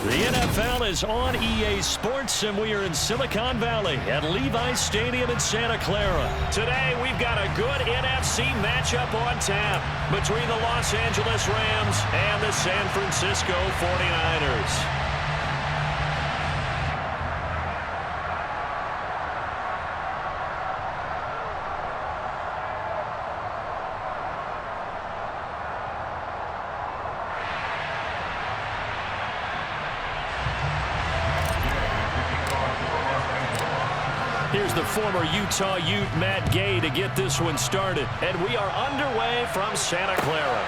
The NFL is on EA Sports, and we are in Silicon Valley at Levi's Stadium in Santa Clara. Today, we've got a good NFC matchup on tap between the Los Angeles Rams and the San Francisco 49ers. Here's the former Utah Ute, Matt Gay, to get this one started. And we are underway from Santa Clara.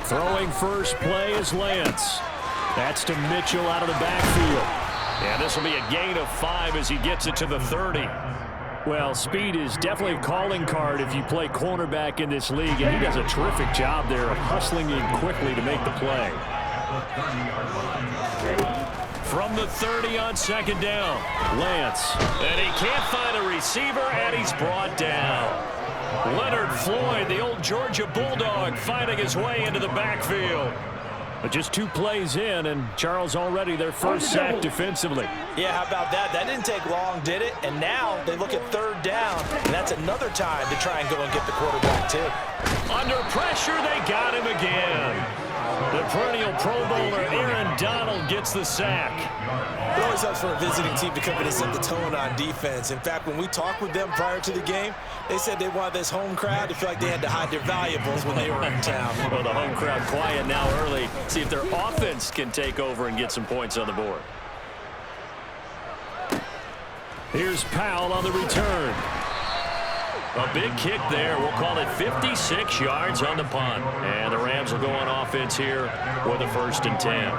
Throwing first play is Lance. That's to Mitchell out of the backfield. And this will be a gain of 5 as he gets it to the 30. Well, speed is definitely a calling card if you play cornerback in this league, and he does a terrific job there of hustling in quickly to make the play. From the 30 on second down, Lance. And he can't find a receiver, and he's brought down. Leonard Floyd, the old Georgia Bulldog, finding his way into the backfield. But just 2 plays in, and Charles already their first sack defensively. Yeah, how about that? That didn't take long, did it? And now they look at third down, and that's another time to try and go and get the quarterback, too. Under pressure, they got him again. The perennial Pro Bowler Aaron Donald gets the sack. It always helps for a visiting team to come in and set the tone on defense. In fact, when we talked with them prior to the game, they said they wanted this home crowd to feel like they had to hide their valuables when they were in town. Well, the home crowd quiet now early. See if their offense can take over and get some points on the board. Here's Powell on the return. A big kick there. We'll call it 56 yards on the punt. And the Rams will go on offense here with a 1st and 10.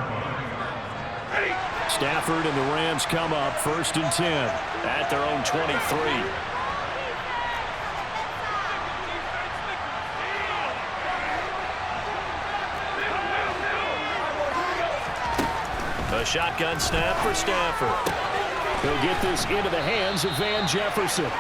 Stafford and the Rams come up 1st and 10 at their own 23. A shotgun snap for Stafford. He'll get this into the hands of Van Jefferson.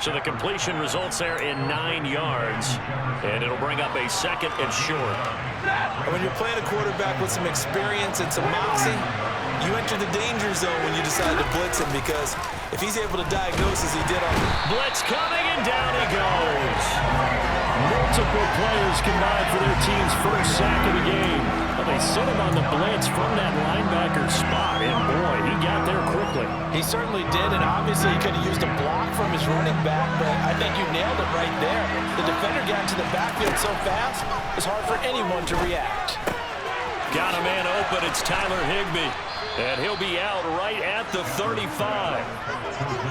So the completion results there in 9 yards, and it'll bring up a 2nd and short. And when you're playing a quarterback with some experience and some moxie, you enter the danger zone when you decide to blitz him, because if he's able to diagnose as he did on blitz coming, and down he goes. Multiple players combined for their team's first sack of the game. Well, they set him on the blitz from that linebacker spot, and boy, he got there quickly. He certainly did, and obviously he could have used a block from his running back, but I think you nailed it right there. The defender got into the backfield so fast, it's hard for anyone to react. Got a man open, it's Tyler Higbee. And he'll be out right at the 35.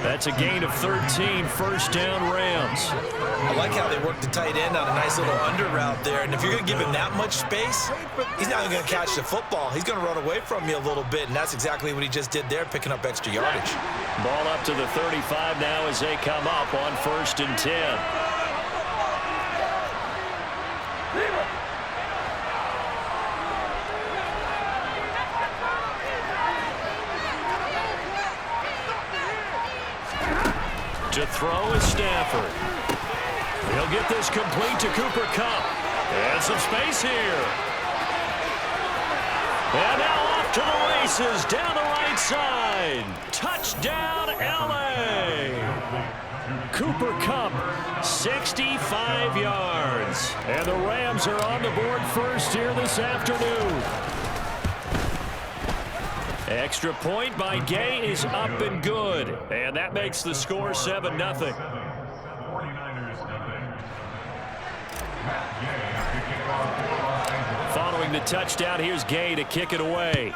That's a gain of 13, 1st down Rams. I like how they work the tight end on a nice little under route there. And if you're going to give him that much space, he's not even going to catch the football. He's going to run away from you a little bit, and that's exactly what he just did there, picking up extra yardage. Ball up to the 35 now as they come up on 1st and 10. To throw is Stafford. He'll get this complete to Cooper Kupp. And some space here. And now off to the races down the right side. Touchdown, L.A. Cooper Kupp, 65 yards. And the Rams are on the board first here this afternoon. Extra point by Gay is up and good. And that makes the score 7-0. Following the touchdown, here's Gay to kick it away.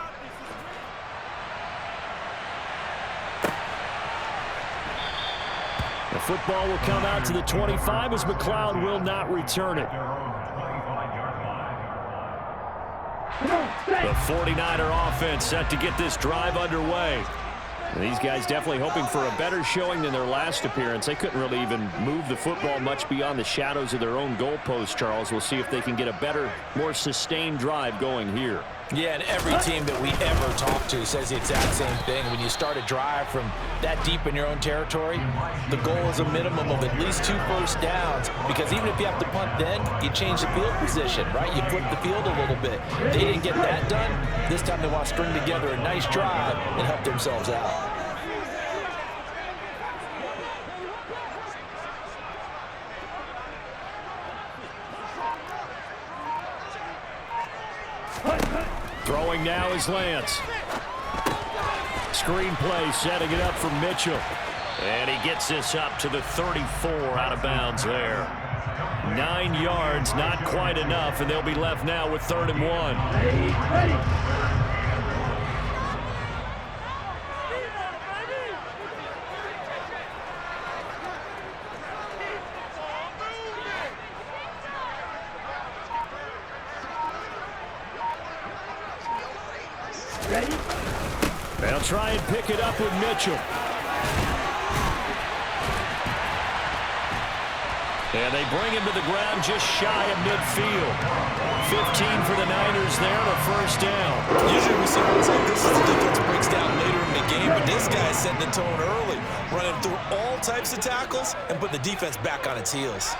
The football will come out to the 25 as McLeod will not return it. The 49er offense set to get this drive underway. And these guys definitely hoping for a better showing than their last appearance. They couldn't really even move the football much beyond the shadows of their own goalpost, Charles. We'll see if they can get a better, more sustained drive going here. Yeah, and every team that we ever talk to says the exact same thing. When you start a drive from that deep in your own territory, the goal is a minimum of at least 2 first downs, because even if you have to punt then, you change the field position, right? You flip the field a little bit. They didn't get that done. This time they want to string together a nice drive and help themselves out. Throwing now is Lance. Screenplay setting it up for Mitchell. And he gets this up to the 34 out of bounds there. 9 yards, not quite enough, and they'll be left now with 3rd and 1. They'll try and pick it up with Mitchell. And they bring him to the ground just shy of midfield. 15 for the Niners there, the first down. Usually we see runs like this as the defense breaks down later in the game, but this guy set the tone early, running through all types of tackles and put the defense back on its heels.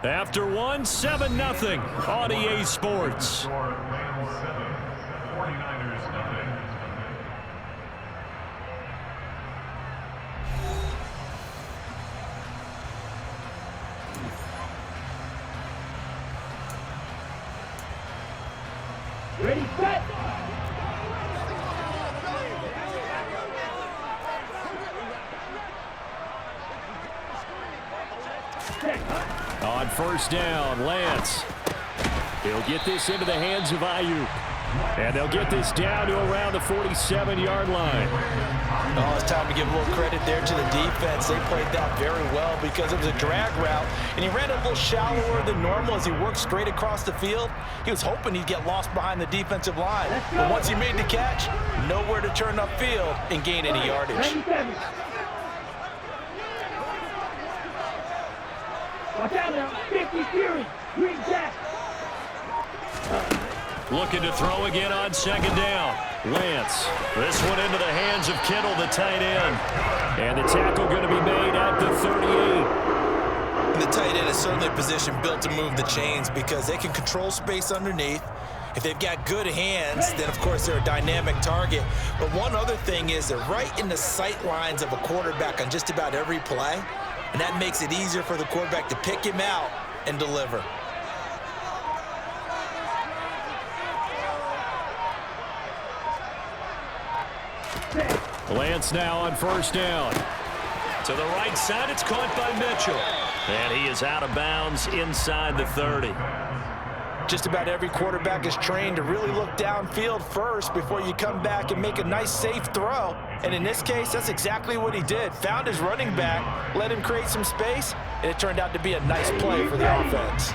After 1, 7-0 on EA Sports. Ready, set! On first down, Lance. He'll get this into the hands of Ayuk. And they'll get this down to around the 47-yard line. Oh, it's time to give a little credit there to the defense. They played that very well because it was a drag route, and he ran a little shallower than normal as he worked straight across the field. He was hoping he'd get lost behind the defensive line. But once he made the catch, nowhere to turn upfield and gain any yardage. 97. Watch out now, 50 Fury, green jack. Looking to throw again on 2nd down. Lance. This one into the hands of Kittle, the tight end. And the tackle going to be made at the 38. And the tight end is certainly a position built to move the chains because they can control space underneath. If they've got good hands, then of course they're a dynamic target. But one other thing is they're right in the sight lines of a quarterback on just about every play. And that makes it easier for the quarterback to pick him out and deliver. Lance now on first down. To the right side, it's caught by Mitchell. And he is out of bounds inside the 30. Just about every quarterback is trained to really look downfield first before you come back and make a nice, safe throw. And in this case, that's exactly what he did. Found his running back, let him create some space, and it turned out to be a nice play for the offense.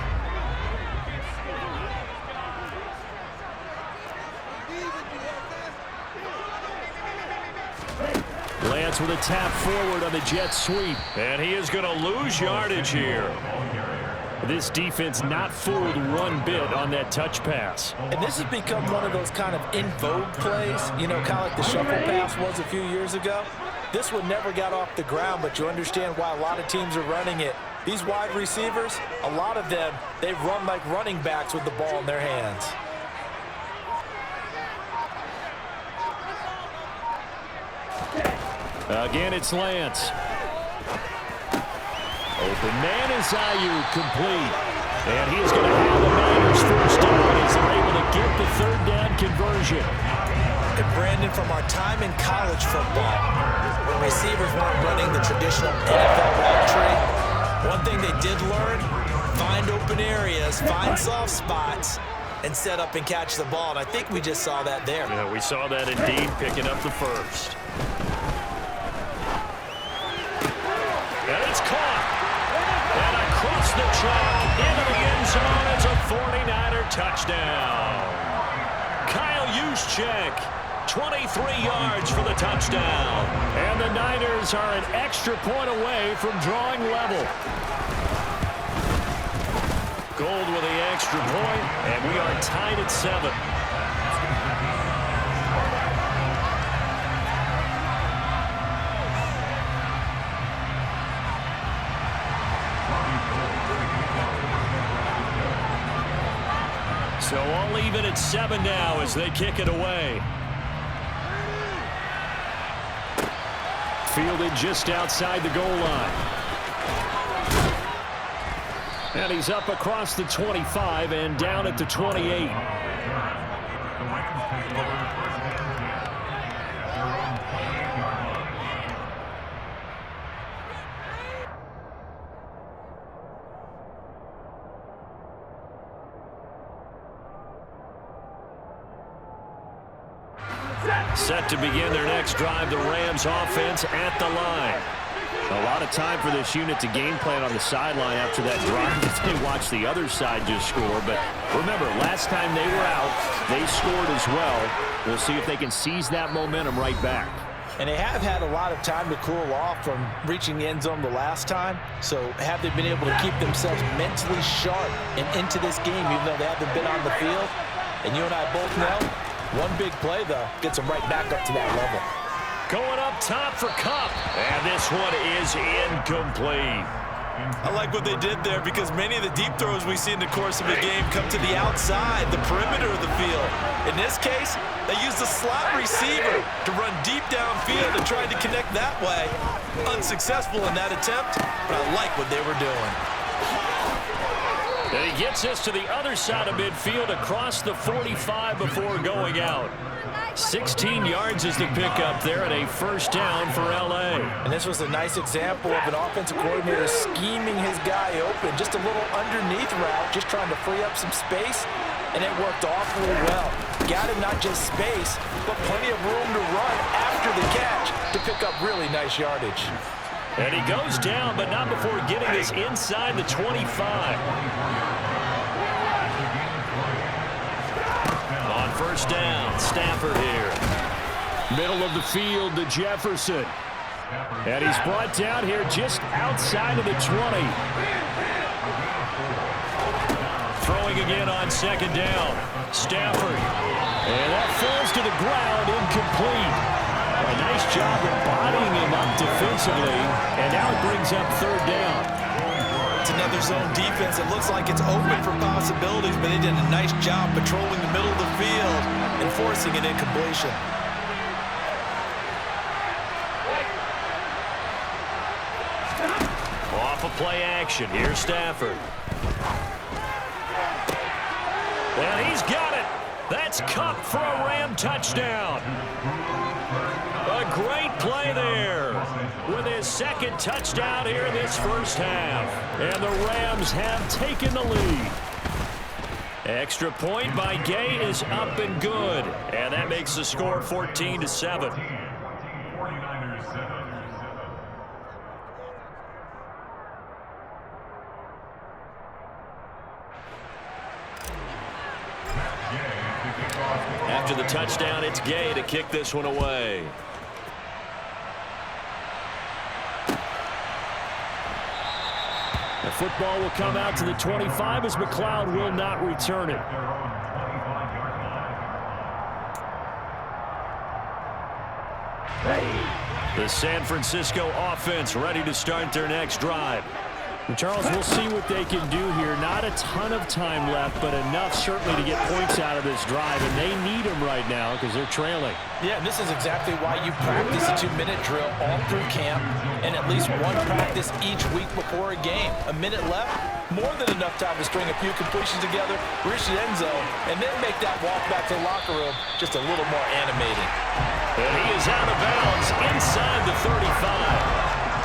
Lance with a tap forward on the jet sweep. And he is going to lose yardage here. This defense not fooled one bit on that touch pass. And this has become one of those kind of in vogue plays, you know, kind of like the shuffle pass was a few years ago. This one never got off the ground, but you understand why a lot of teams are running it. These wide receivers, a lot of them, they run like running backs with the ball in their hands. Again, it's Lance. Open man is Ayuk, complete. And he is going to have the Niners first down as they're able to get the 3rd down conversion. And Brandon, from our time in college football, when receivers weren't running the traditional NFL route tree, one thing they did learn, find open areas, find soft spots, and set up and catch the ball. And I think we just saw that there. Yeah, we saw that indeed, picking up the first. And it's caught. And across the chalk into the end zone. It's a 49er touchdown. Kyle Juszczyk, 23 yards for the touchdown. And the Niners are an extra point away from drawing level. Gold with the extra point, and we are tied at 7. So all even at 7 now as they kick it away. Fielded just outside the goal line. And he's up across the 25 and down at the 28. Set to begin their next drive, the Rams offense at the line. A lot of time for this unit to game plan on the sideline after that drive as they watch the other side just score. But remember, last time they were out, they scored as well. We'll see if they can seize that momentum right back. And they have had a lot of time to cool off from reaching the end zone the last time. So have they been able to keep themselves mentally sharp and into this game, even though they haven't been on the field? And you and I both know, one big play, though, gets them right back up to that level. Going up top for Kupp. And this one is incomplete. I like what they did there because many of the deep throws we see in the course of a game come to the outside, the perimeter of the field. In this case, they used a slot receiver to run deep downfield and tried to connect that way. Unsuccessful in that attempt, but I like what they were doing. And he gets us to the other side of midfield across the 45 before going out. 16 yards is the pickup there and a first down for L.A. And this was a nice example of an offensive coordinator scheming his guy open. Just a little underneath route, just trying to free up some space, and it worked awfully well. Got him not just space, but plenty of room to run after the catch to pick up really nice yardage. And he goes down, but not before getting us inside the 25. On first down, Stafford here. Middle of the field to Jefferson. And he's brought down here just outside of the 20. Throwing again on second down. Stafford. And that falls to the ground, incomplete. A nice job of bodying him up defensively, and now it brings up third down. It's another zone defense. It looks like it's open for possibilities, but they did a nice job patrolling the middle of the field and forcing an incompletion. Off of play action. Here's Stafford. And he's got it. That's Kupp for a Ram touchdown. A great play there with his second touchdown here in this first half. And the Rams have taken the lead. Extra point by Gay is up and good. And that makes the score 14-7. After the touchdown, it's Gay to kick this one away. The football will come out to the 25 as McLeod will not return it. The San Francisco offense ready to start their next drive. And Charles, we'll see what they can do here. Not a ton of time left, but enough certainly to get points out of this drive, and they need them right now because they're trailing. Yeah, and this is exactly why you practice a 2-minute drill all through camp and at least one practice each week before a game. A minute left, more than enough time to string a few completions together, reach the end zone, and then make that walk back to the locker room just a little more animated. And he is out of bounds inside the 35.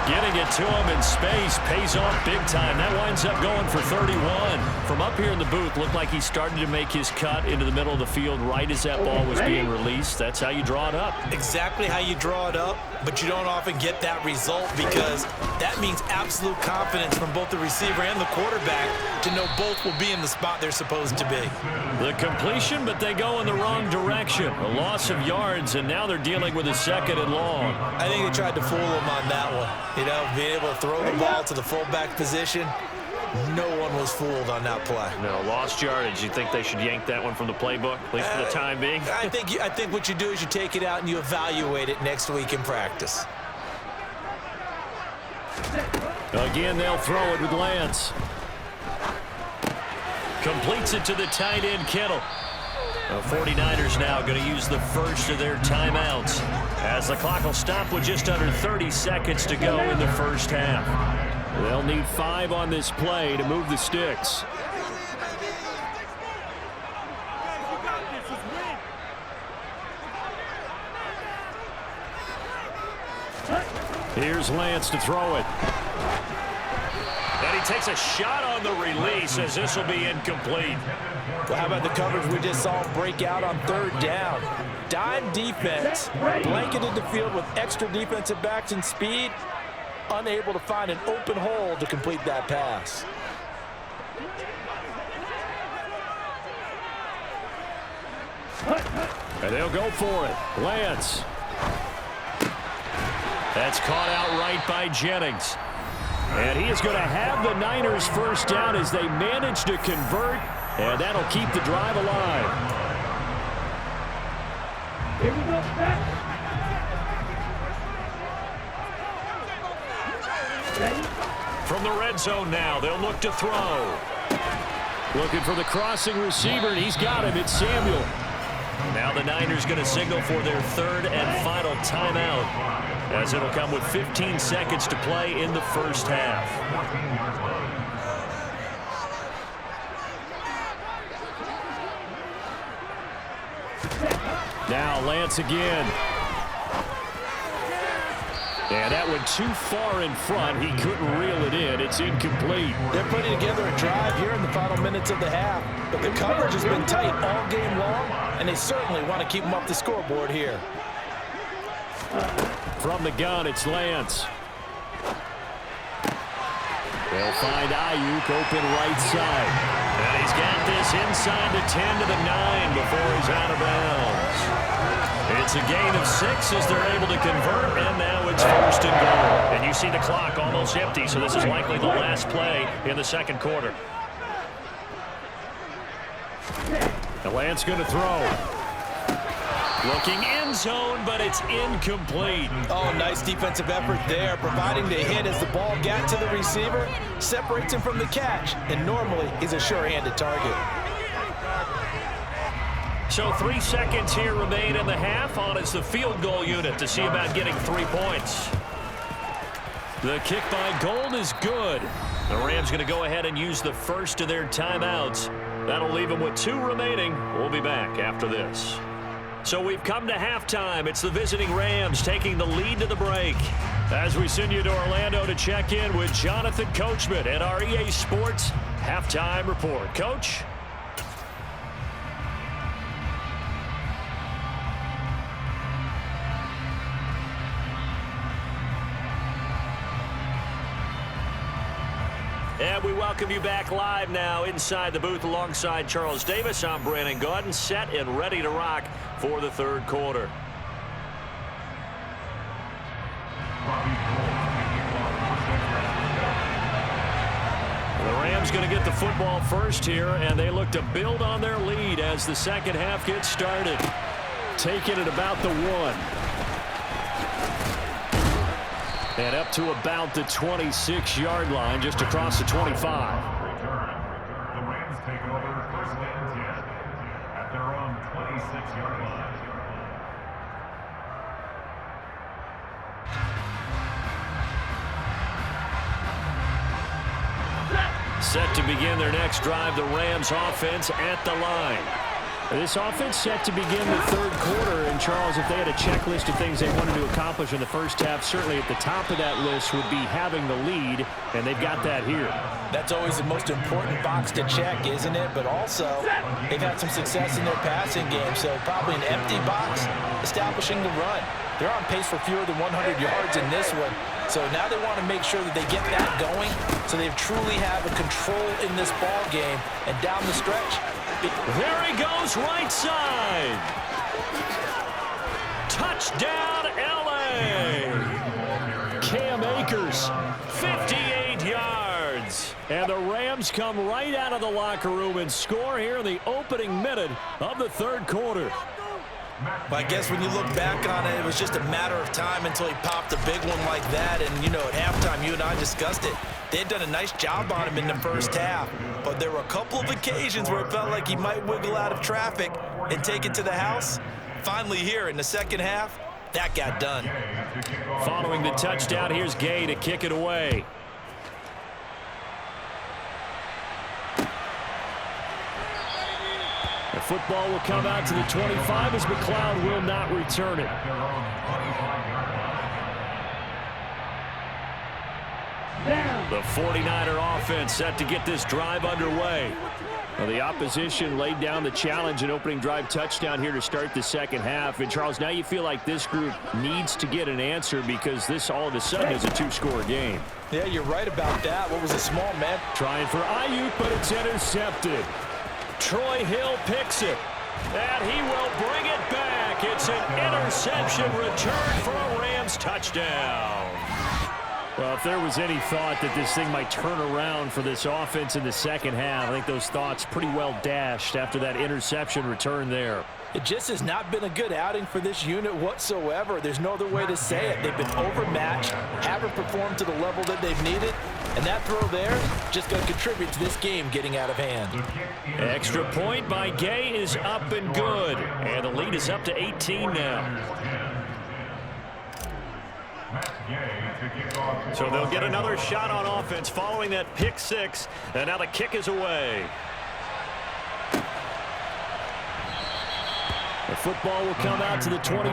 Getting it to him in space pays off big time. That winds up going for 31. From up here in the booth, looked like he started to make his cut into the middle of the field right as that ball was being released. That's how you draw it up. Exactly how you draw it up, but you don't often get that result because that means absolute confidence from both the receiver and the quarterback to know both will be in the spot they're supposed to be. The completion, but they go in the wrong direction. A loss of yards, and now they're dealing with a 2nd and long. I think they tried to fool him on that one. You know, being able to throw the ball to the fullback position, no one was fooled on that play. No, lost yardage. You think they should yank that one from the playbook, at least for the time being? I think what you do is you take it out and you evaluate it next week in practice. Again, they'll throw it with Lance. Completes it to the tight end, Kittle. The 49ers now going to use the first of their timeouts as the clock will stop with just under 30 seconds to go in the first half. They'll need 5 on this play to move the sticks. Here's Lance to throw it. And he takes a shot on the release as this will be incomplete. Well, how about the coverage we just saw break out on 3rd down? Dime defense, blanketed the field with extra defensive backs and speed, unable to find an open hole to complete that pass. And they'll go for it. Lance. That's caught out right by Jennings. And he is going to have the Niners first down as they manage to convert, and that'll keep the drive alive. Here we go, back. Ready? From the red zone now, they'll look to throw. Looking for the crossing receiver, and he's got him. It's Samuel. Now the Niners going to signal for their 3rd and final timeout, as it'll come with 15 seconds to play in the first half. Now Lance again. And that went too far in front. He couldn't reel it in. It's incomplete. They're putting together a drive here in the final minutes of the half, but the coverage has been tight all game long, and they certainly want to keep them off the scoreboard here. From the gun, it's Lance. They'll find Ayuk open right side. And he's got this inside the 10 to the 9 before he's out of bounds. It's a gain of 6 as they're able to convert, and now it's 1st and goal. And you see the clock almost empty, so this is likely the last play in the 2nd quarter. The Lance going to throw. Looking end zone, but it's incomplete. Oh, nice defensive effort there, providing the hit as the ball got to the receiver, separates him from the catch, and normally is a sure-handed target. So 3 seconds here remain in the half on as the field goal unit to see about getting 3 points. The kick by Gold is good. The Rams going to go ahead and use the first of their timeouts. That'll leave them with 2 remaining. We'll be back after this. So we've come to halftime. It's the visiting Rams taking the lead to the break. As we send you to Orlando to check in with Jonathan Coachman at our EA Sports Halftime Report. Coach? And we welcome you back live now inside the booth alongside Charles Davis. I'm Brandon Gaudin, set and ready to rock for the 3rd quarter. The Rams going to get the football first here, and they look to build on their lead as the 2nd half gets started. Taking it about the 1. And up to about the 26-yard line, just across the 25. The Rams take over 1st and 10 at their own 26-yard line. Set to begin their next drive, the Rams offense at the line. This offense set to begin the third quarter. And, Charles, if they had a checklist of things they wanted to accomplish in the first half, certainly at the top of that list would be having the lead, and they've got that here. That's always the most important box to check, isn't it? But also, they've had some success in their passing game, so probably an empty box establishing the run. They're on pace for fewer than 100 yards in this one, so now they want to make sure that they get that going so they truly have a control in this ball game. And down the stretch, there he goes, right side. Touchdown, L.A. Cam Akers, 58 yards. And the Rams come right out of the locker room and score here in the opening minute of the third quarter. But I guess when you look back on it, it was just a matter of time until he popped a big one like that. And, you know, at halftime, you and I discussed it. They had done a nice job on him in the first half. But there were a couple of occasions where it felt like he might wiggle out of traffic and take it to the house. Finally here in the second half, that got done. Following the touchdown, here's Gay to kick it away. The football will come out to the 25 as McLeod will not return it. The 49er offense set to get this drive underway. Well, the opposition laid down the challenge and opening drive touchdown here to start the second half. And, Charles, now you feel like this group needs to get an answer because this all of a sudden is a two-score game. Yeah, you're right about that. What was a small man? Trying for Ayuk, but it's intercepted. Troy Hill picks it, and he will bring it back. It's an interception return for a Rams touchdown. Well, if there was any thought that this thing might turn around for this offense in the second half, I think those thoughts pretty well dashed after that interception return there. It just has not been a good outing for this unit whatsoever. There's no other way to say it. They've been overmatched, haven't performed to the level that they've needed, and that throw there just going to contribute to this game getting out of hand. Extra point by Gay is up and good, and the lead is up to 18 now. So they'll get another shot on offense following that pick six, and now the kick is away. The football will come out to the 20.